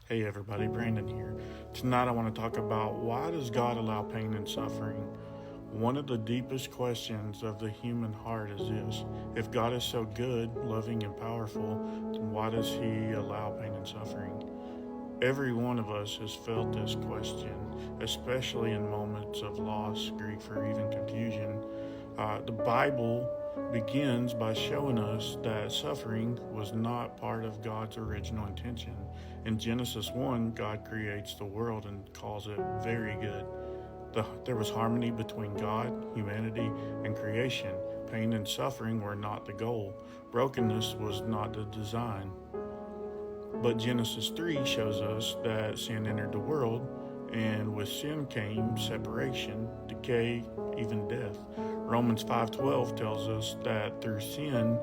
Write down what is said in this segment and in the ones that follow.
Hey everybody, Brandon here. Tonight I want to talk about why does God allow pain and suffering? One of the deepest questions of the human heart is this: if God is so good, loving, and powerful, then why does He allow pain and suffering? Every one of us has felt this question, especially in moments of loss, grief, or even confusion. The Bible begins by showing us that suffering was not part of God's original intention. In Genesis 1, God creates the world and calls it very good. There was harmony between God, humanity, and creation. Pain and suffering were not the goal. Brokenness was not the design. But Genesis 3 shows us that sin entered the world, and with sin came separation, decay, even death. Romans 5:12 tells us that through sin,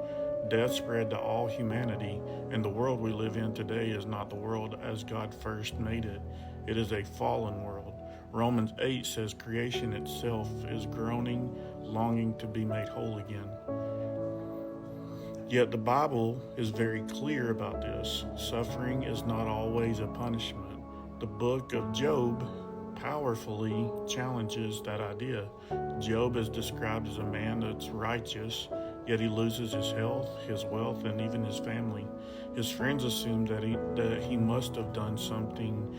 death spread to all humanity, and the world we live in today is not the world as God first made it. It is a fallen world. Romans 8 says creation itself is groaning, longing to be made whole again. Yet the Bible is very clear about this. Suffering is not always a punishment. The book of Job powerfully challenges that idea. Job is described as a man that's righteous, yet he loses his health, his wealth, and even his family. His friends assume that he must have done something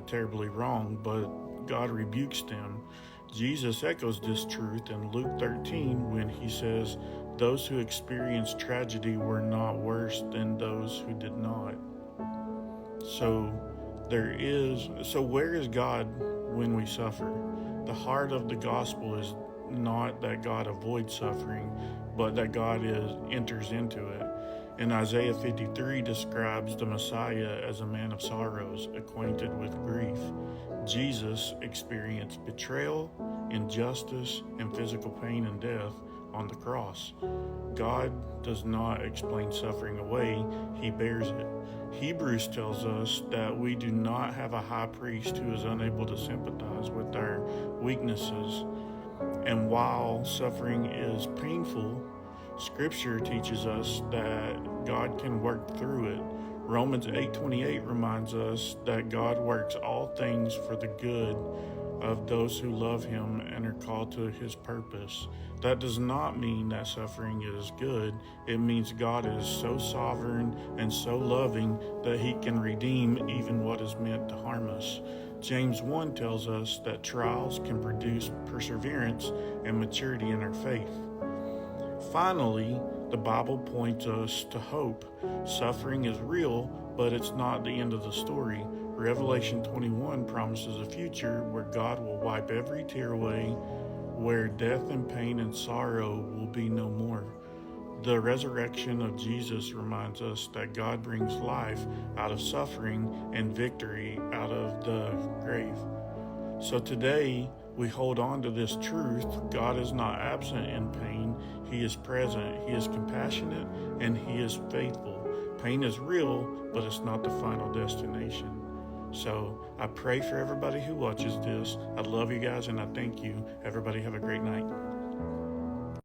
terribly wrong, but God rebukes them. Jesus echoes this truth in Luke 13 when he says, "Those who experienced tragedy were not worse than those who did not." So where is God when we suffer? The heart of the gospel is not that God avoids suffering, but that God enters into it. And Isaiah 53 describes the Messiah as a man of sorrows, acquainted with grief. Jesus experienced betrayal, injustice, and physical pain and death on the cross. God does not explain suffering away, He bears it. Hebrews tells us that we do not have a high priest who is unable to sympathize with our weaknesses. And while suffering is painful, Scripture teaches us that God can work through it. Romans 8:28 reminds us that God works all things for the good of those who love Him and are called to His purpose. That does not mean that suffering is good. It means God is so sovereign and so loving that He can redeem even what is meant to harm us. James 1 tells us that trials can produce perseverance and maturity in our faith. Finally, the Bible points us to hope. Suffering is real, but it's not the end of the story. Revelation 21 promises a future where God will wipe every tear away, where death and pain and sorrow will be no more. The resurrection of Jesus reminds us that God brings life out of suffering and victory out of the grave. So today, we hold on to this truth. God is not absent in pain. He is present. He is compassionate, and He is faithful. Pain is real, but it's not the final destination. So I pray for everybody who watches this. I love you guys, and I thank you. Everybody have a great night.